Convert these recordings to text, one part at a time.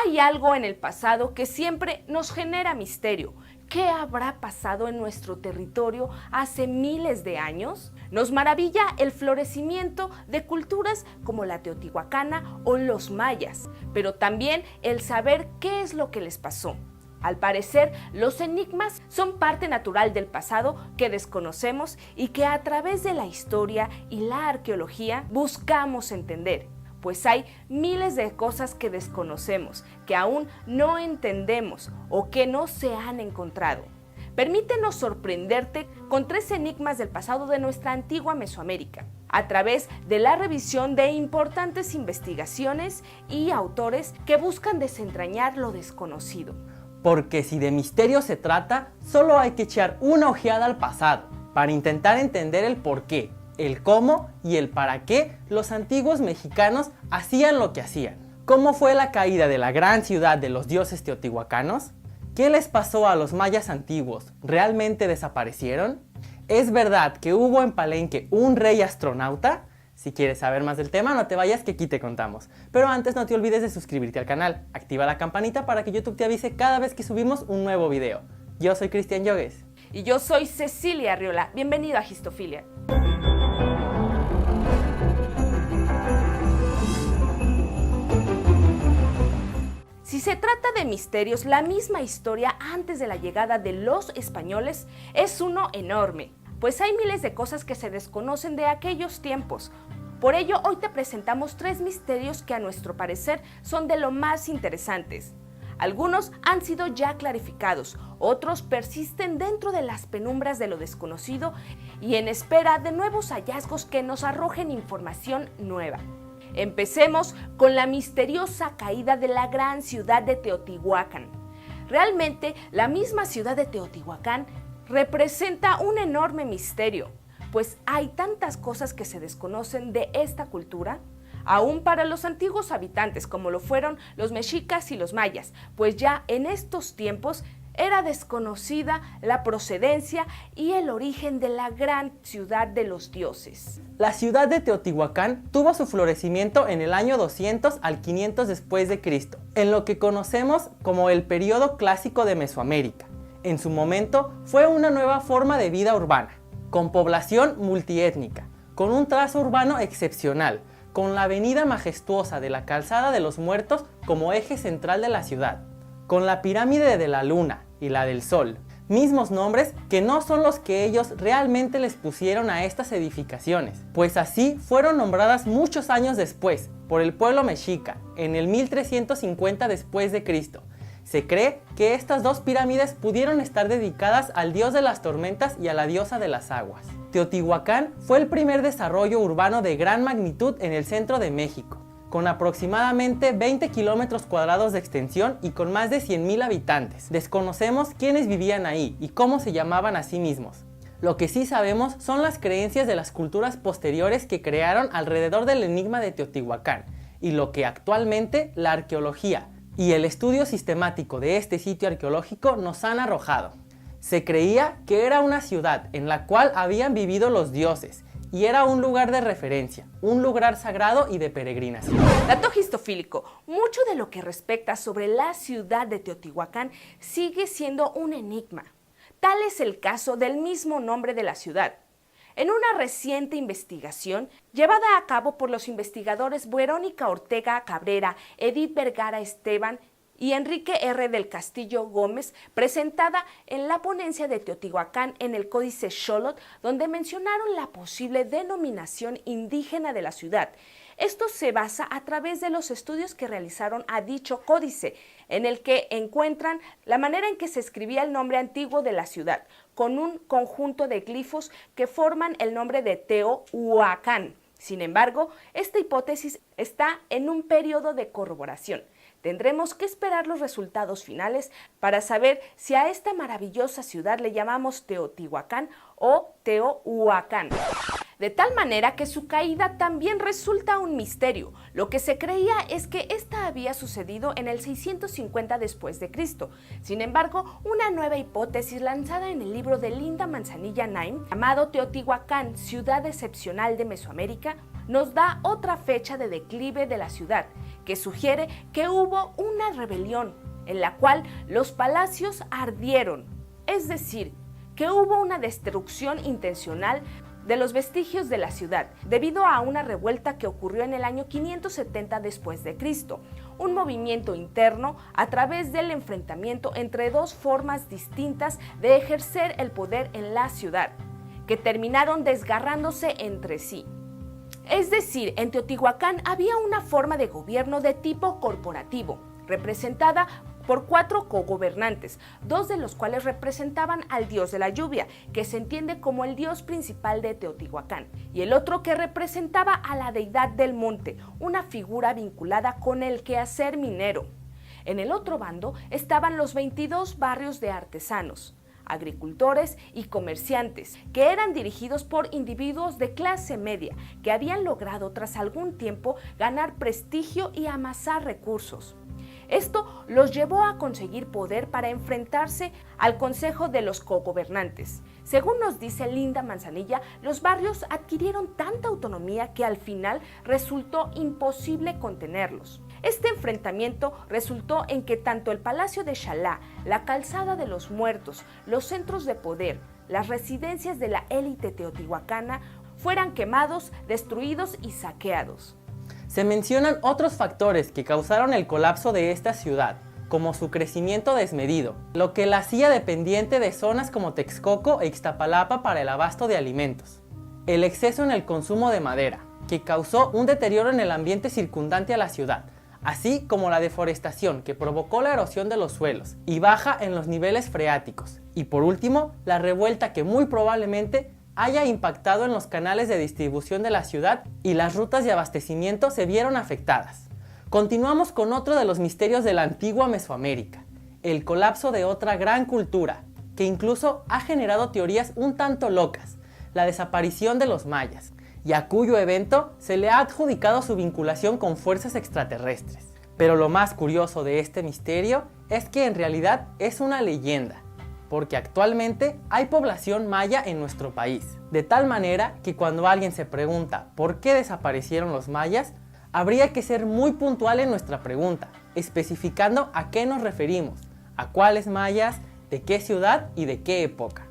Hay algo en el pasado que siempre nos genera misterio. ¿Qué habrá pasado en nuestro territorio hace miles de años? Nos maravilla el florecimiento de culturas como la teotihuacana o los mayas, pero también el saber qué es lo que les pasó. Al parecer, los enigmas son parte natural del pasado que desconocemos y que a través de la historia y la arqueología buscamos entender. Pues hay miles de cosas que desconocemos, que aún no entendemos o que no se han encontrado. Permítenos sorprenderte con 3 enigmas del pasado de nuestra antigua Mesoamérica, a través de la revisión de importantes investigaciones y autores que buscan desentrañar lo desconocido. Porque si de misterio se trata, solo hay que echar una ojeada al pasado para intentar entender el porqué, el cómo y el para qué los antiguos mexicanos hacían lo que hacían. ¿Cómo fue la caída de la gran ciudad de los dioses teotihuacanos? ¿Qué les pasó a los mayas antiguos? ¿Realmente desaparecieron? ¿Es verdad que hubo en Palenque un rey astronauta? Si quieres saber más del tema, no te vayas que aquí te contamos. Pero antes no te olvides de suscribirte al canal, activa la campanita para que YouTube te avise cada vez que subimos un nuevo video. Yo soy Cristian Yogues. Y yo soy Cecilia Arriola. Bienvenido a Histofilia. Si se trata de misterios, la misma historia antes de la llegada de los españoles es uno enorme, pues hay miles de cosas que se desconocen de aquellos tiempos. Por ello, hoy te presentamos 3 misterios que a nuestro parecer son de lo más interesantes. Algunos han sido ya clarificados, otros persisten dentro de las penumbras de lo desconocido y en espera de nuevos hallazgos que nos arrojen información nueva. Empecemos con la misteriosa caída de la gran ciudad de Teotihuacán. Realmente, la misma ciudad de Teotihuacán representa un enorme misterio, pues hay tantas cosas que se desconocen de esta cultura, aún para los antiguos habitantes, como lo fueron los mexicas y los mayas, pues ya en estos tiempos era desconocida la procedencia y el origen de la gran ciudad de los dioses. La ciudad de Teotihuacán tuvo su florecimiento en el año 200 al 500 después de Cristo, en lo que conocemos como el periodo clásico de Mesoamérica. En su momento fue una nueva forma de vida urbana, con población multiétnica, con un trazo urbano excepcional, con la avenida majestuosa de la Calzada de los Muertos como eje central de la ciudad, con la pirámide de la Luna y la del Sol, mismos nombres que no son los que ellos realmente les pusieron a estas edificaciones, pues así fueron nombradas muchos años después por el pueblo mexica, en el 1350 después de Cristo. Se cree que estas 2 pirámides pudieron estar dedicadas al dios de las tormentas y a la diosa de las aguas. Teotihuacán fue el primer desarrollo urbano de gran magnitud en el centro de México, con aproximadamente 20 kilómetros cuadrados de extensión y con más de 100,000 habitantes. Desconocemos quiénes vivían ahí y cómo se llamaban a sí mismos. Lo que sí sabemos son las creencias de las culturas posteriores que crearon alrededor del enigma de Teotihuacán y lo que actualmente la arqueología y el estudio sistemático de este sitio arqueológico nos han arrojado. Se creía que era una ciudad en la cual habían vivido los dioses y era un lugar de referencia, un lugar sagrado y de peregrinación. Dato histofílico, mucho de lo que respecta sobre la ciudad de Teotihuacán sigue siendo un enigma. Tal es el caso del mismo nombre de la ciudad. En una reciente investigación llevada a cabo por los investigadores Verónica Ortega Cabrera, Edith Vergara Esteban y Enrique R. del Castillo Gómez, presentada en la ponencia de Teotihuacán en el Códice Xolotl, donde mencionaron la posible denominación indígena de la ciudad. Esto se basa a través de los estudios que realizaron a dicho códice, en el que encuentran la manera en que se escribía el nombre antiguo de la ciudad, con un conjunto de glifos que forman el nombre de Teohuacán. Sin embargo, esta hipótesis está en un periodo de corroboración. Tendremos que esperar los resultados finales para saber si a esta maravillosa ciudad le llamamos Teotihuacán o Teohuacán. De tal manera que su caída también resulta un misterio. Lo que se creía es que esta había sucedido en el 650 después de Cristo. Sin embargo, una nueva hipótesis lanzada en el libro de Linda Manzanilla Naim, llamado Teotihuacán, ciudad excepcional de Mesoamérica, nos da otra fecha de declive de la ciudad, que sugiere que hubo una rebelión en la cual los palacios ardieron, es decir, que hubo una destrucción intencional de los vestigios de la ciudad, debido a una revuelta que ocurrió en el año 570 después de Cristo, un movimiento interno a través del enfrentamiento entre dos formas distintas de ejercer el poder en la ciudad, que terminaron desgarrándose entre sí. Es decir, en Teotihuacán había una forma de gobierno de tipo corporativo, representada por 4 cogobernantes, 2 de los cuales representaban al dios de la lluvia, que se entiende como el dios principal de Teotihuacán, y el otro que representaba a la deidad del monte, una figura vinculada con el quehacer minero. En el otro bando estaban los 22 barrios de artesanos, agricultores y comerciantes, que eran dirigidos por individuos de clase media, que habían logrado tras algún tiempo ganar prestigio y amasar recursos. Esto los llevó a conseguir poder para enfrentarse al Consejo de los Cogobernantes. Según nos dice Linda Manzanilla, los barrios adquirieron tanta autonomía que al final resultó imposible contenerlos. Este enfrentamiento resultó en que tanto el Palacio de Xalá, la Calzada de los Muertos, los centros de poder, las residencias de la élite teotihuacana fueran quemados, destruidos y saqueados. Se mencionan otros factores que causaron el colapso de esta ciudad, como su crecimiento desmedido, lo que la hacía dependiente de zonas como Texcoco e Ixtapalapa para el abasto de alimentos. El exceso en el consumo de madera, que causó un deterioro en el ambiente circundante a la ciudad, así como la deforestación que provocó la erosión de los suelos y baja en los niveles freáticos. Y por último, la revuelta que muy probablemente haya impactado en los canales de distribución de la ciudad y las rutas de abastecimiento se vieron afectadas. Continuamos con otro de los misterios de la antigua Mesoamérica, el colapso de otra gran cultura, que incluso ha generado teorías un tanto locas, la desaparición de los mayas, y a cuyo evento se le ha adjudicado su vinculación con fuerzas extraterrestres. Pero lo más curioso de este misterio es que en realidad es una leyenda, porque actualmente hay población maya en nuestro país, de tal manera que cuando alguien se pregunta por qué desaparecieron los mayas, habría que ser muy puntual en nuestra pregunta, especificando a qué nos referimos, a cuáles mayas, de qué ciudad y de qué época.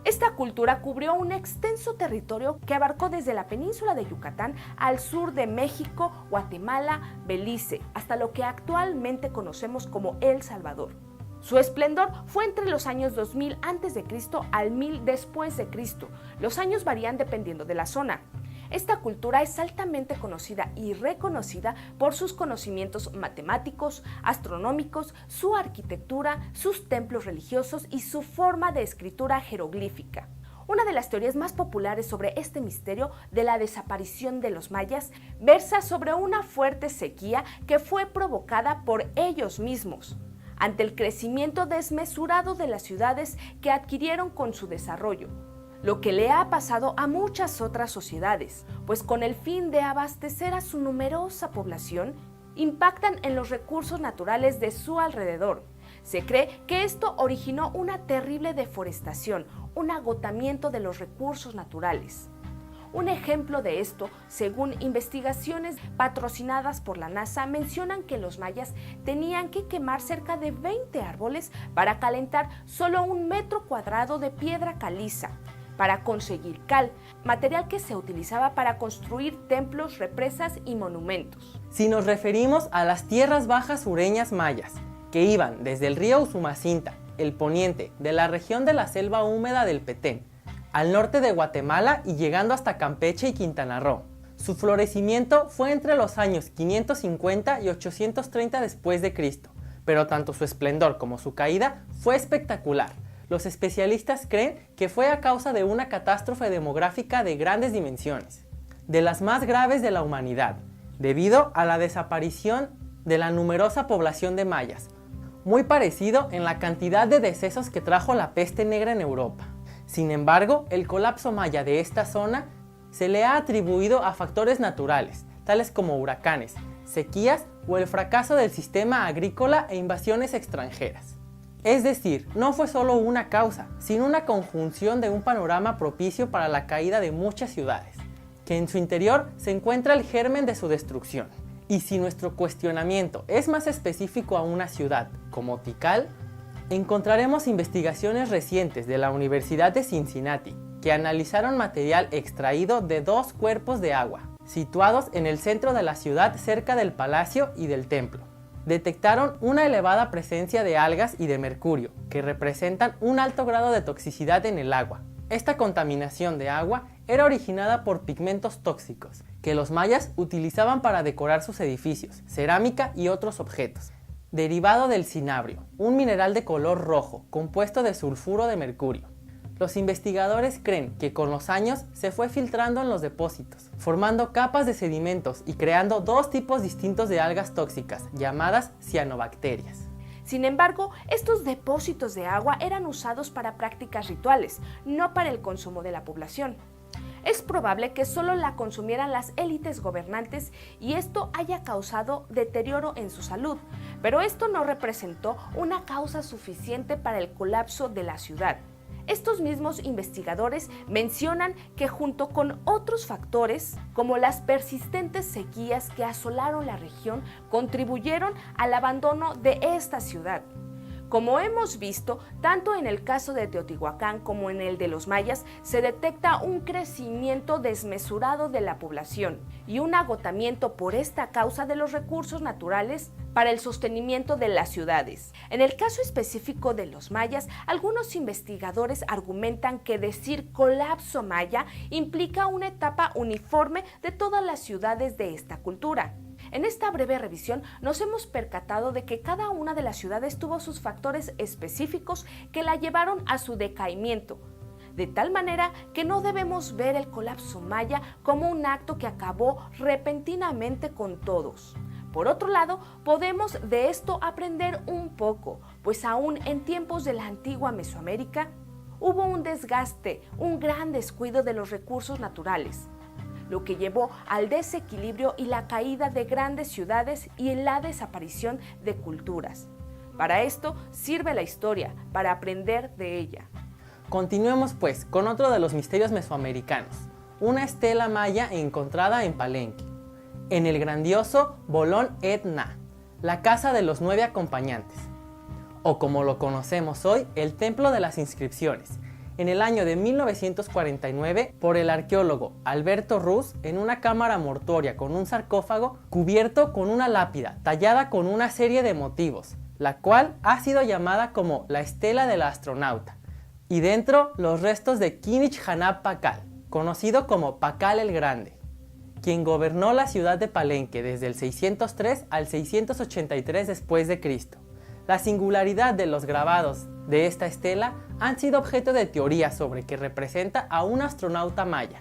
Esta cultura cubrió un extenso territorio que abarcó desde la península de Yucatán al sur de México, Guatemala, Belice, hasta lo que actualmente conocemos como El Salvador. Su esplendor fue entre los años 2000 a.C. al 1000 después de Cristo. Los años varían dependiendo de la zona. Esta cultura es altamente conocida y reconocida por sus conocimientos matemáticos, astronómicos, su arquitectura, sus templos religiosos y su forma de escritura jeroglífica. Una de las teorías más populares sobre este misterio de la desaparición de los mayas versa sobre una fuerte sequía que fue provocada por ellos mismos, ante el crecimiento desmesurado de las ciudades que adquirieron con su desarrollo, lo que le ha pasado a muchas otras sociedades, pues con el fin de abastecer a su numerosa población, impactan en los recursos naturales de su alrededor. Se cree que esto originó una terrible deforestación, un agotamiento de los recursos naturales. Un ejemplo de esto, según investigaciones patrocinadas por la NASA, mencionan que los mayas tenían que quemar cerca de 20 árboles para calentar solo 1 metro cuadrado de piedra caliza, para conseguir cal, material que se utilizaba para construir templos, represas y monumentos. Si nos referimos a las tierras bajas sureñas mayas, que iban desde el río Usumacinta, el poniente, de la región de la selva húmeda del Petén, al norte de Guatemala y llegando hasta Campeche y Quintana Roo. Su florecimiento fue entre los años 550 y 830 después de Cristo, pero tanto su esplendor como su caída fue espectacular. Los especialistas creen que fue a causa de una catástrofe demográfica de grandes dimensiones, de las más graves de la humanidad, debido a la desaparición de la numerosa población de mayas, muy parecido en la cantidad de decesos que trajo la peste negra en Europa. Sin embargo, el colapso maya de esta zona se le ha atribuido a factores naturales, tales como huracanes, sequías o el fracaso del sistema agrícola e invasiones extranjeras. Es decir, no fue solo una causa, sino una conjunción de un panorama propicio para la caída de muchas ciudades, que en su interior se encuentra el germen de su destrucción. Y si nuestro cuestionamiento es más específico a una ciudad como Tikal, encontraremos investigaciones recientes de la Universidad de Cincinnati que analizaron material extraído de 2 cuerpos de agua, situados en el centro de la ciudad cerca del palacio y del templo. Detectaron una elevada presencia de algas y de mercurio, que representan un alto grado de toxicidad en el agua. Esta contaminación de agua era originada por pigmentos tóxicos, que los mayas utilizaban para decorar sus edificios, cerámica y otros objetos. Derivado del cinabrio, un mineral de color rojo compuesto de sulfuro de mercurio. Los investigadores creen que con los años se fue filtrando en los depósitos, formando capas de sedimentos y creando 2 tipos distintos de algas tóxicas, llamadas cianobacterias. Sin embargo, estos depósitos de agua eran usados para prácticas rituales, no para el consumo de la población. Es probable que solo la consumieran las élites gobernantes y esto haya causado deterioro en su salud, pero esto no representó una causa suficiente para el colapso de la ciudad. Estos mismos investigadores mencionan que junto con otros factores, como las persistentes sequías que asolaron la región, contribuyeron al abandono de esta ciudad. Como hemos visto, tanto en el caso de Teotihuacán como en el de los mayas, se detecta un crecimiento desmesurado de la población y un agotamiento por esta causa de los recursos naturales para el sostenimiento de las ciudades. En el caso específico de los mayas, algunos investigadores argumentan que decir colapso maya implica una etapa uniforme de todas las ciudades de esta cultura. En esta breve revisión nos hemos percatado de que cada una de las ciudades tuvo sus factores específicos que la llevaron a su decaimiento, de tal manera que no debemos ver el colapso maya como un acto que acabó repentinamente con todos. Por otro lado, podemos de esto aprender un poco, pues aún en tiempos de la antigua Mesoamérica hubo un desgaste, un gran descuido de los recursos naturales, lo que llevó al desequilibrio y la caída de grandes ciudades y la desaparición de culturas. Para esto sirve la historia, para aprender de ella. Continuemos pues con otro de los misterios mesoamericanos, una estela maya encontrada en Palenque, en el grandioso Bolón Etna, la casa de los 9 acompañantes, o como lo conocemos hoy, el Templo de las Inscripciones, en el año de 1949 por el arqueólogo Alberto Ruz en una cámara mortuoria con un sarcófago cubierto con una lápida tallada con una serie de motivos, la cual ha sido llamada como la estela del astronauta, y dentro los restos de Kinich Hanap Pakal, conocido como Pakal el Grande, quien gobernó la ciudad de Palenque desde el 603 al 683 después de Cristo. La singularidad de los grabados de esta estela han sido objeto de teorías sobre que representa a un astronauta maya,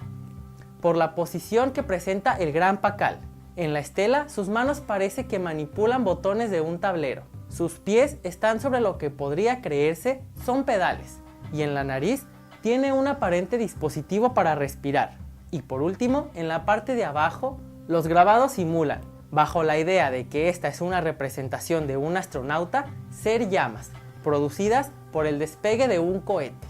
por la posición que presenta el gran Pakal. En la estela, sus manos parece que manipulan botones de un tablero, sus pies están sobre lo que podría creerse son pedales, y en la nariz tiene un aparente dispositivo para respirar. Y por último, en la parte de abajo, los grabados simulan, bajo la idea de que esta es una representación de un astronauta, ser llamas, producidas por el despegue de un cohete.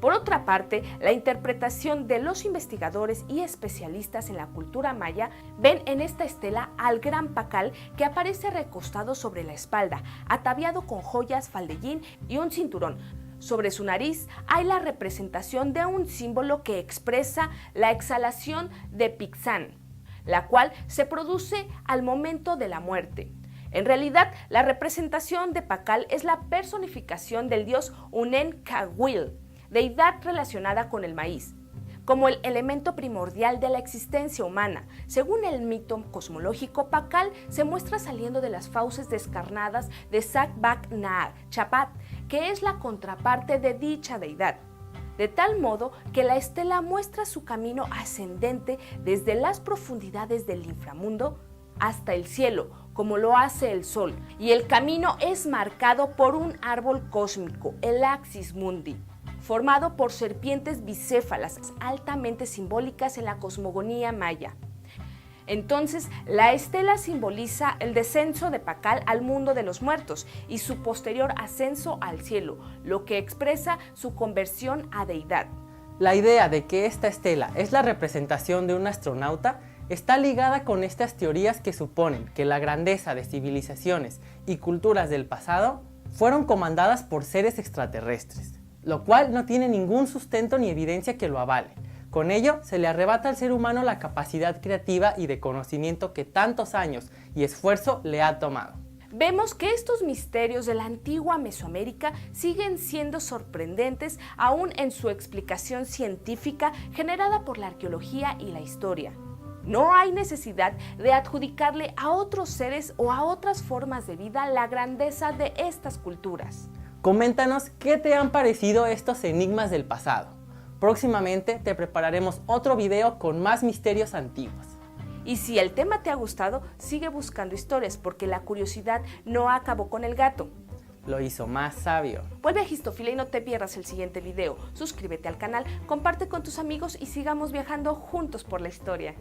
Por otra parte, la interpretación de los investigadores y especialistas en la cultura maya ven en esta estela al gran Pakal que aparece recostado sobre la espalda, ataviado con joyas, faldellín y un cinturón. Sobre su nariz hay la representación de un símbolo que expresa la exhalación de Pixán, la cual se produce al momento de la muerte. En realidad, la representación de Pakal es la personificación del dios Unen-Kawil, deidad relacionada con el maíz, como el elemento primordial de la existencia humana. Según el mito cosmológico, Pakal se muestra saliendo de las fauces descarnadas de Sac-Bac-Naar, Chapat, que es la contraparte de dicha deidad, de tal modo que la estela muestra su camino ascendente desde las profundidades del inframundo hasta el cielo, como lo hace el sol, y el camino es marcado por un árbol cósmico, el Axis Mundi, formado por serpientes bicéfalas altamente simbólicas en la cosmogonía maya. Entonces, la estela simboliza el descenso de Pakal al mundo de los muertos y su posterior ascenso al cielo, lo que expresa su conversión a deidad. La idea de que esta estela es la representación de un astronauta está ligada con estas teorías que suponen que la grandeza de civilizaciones y culturas del pasado fueron comandadas por seres extraterrestres, lo cual no tiene ningún sustento ni evidencia que lo avale. Con ello, se le arrebata al ser humano la capacidad creativa y de conocimiento que tantos años y esfuerzo le ha tomado. Vemos que estos misterios de la antigua Mesoamérica siguen siendo sorprendentes aún en su explicación científica generada por la arqueología y la historia. No hay necesidad de adjudicarle a otros seres o a otras formas de vida la grandeza de estas culturas. Coméntanos qué te han parecido estos enigmas del pasado. Próximamente te prepararemos otro video con más misterios antiguos. Y si el tema te ha gustado, sigue buscando historias porque la curiosidad no acabó con el gato. Lo hizo más sabio. Vuelve a Histofile y no te pierdas el siguiente video. Suscríbete al canal, comparte con tus amigos y sigamos viajando juntos por la historia.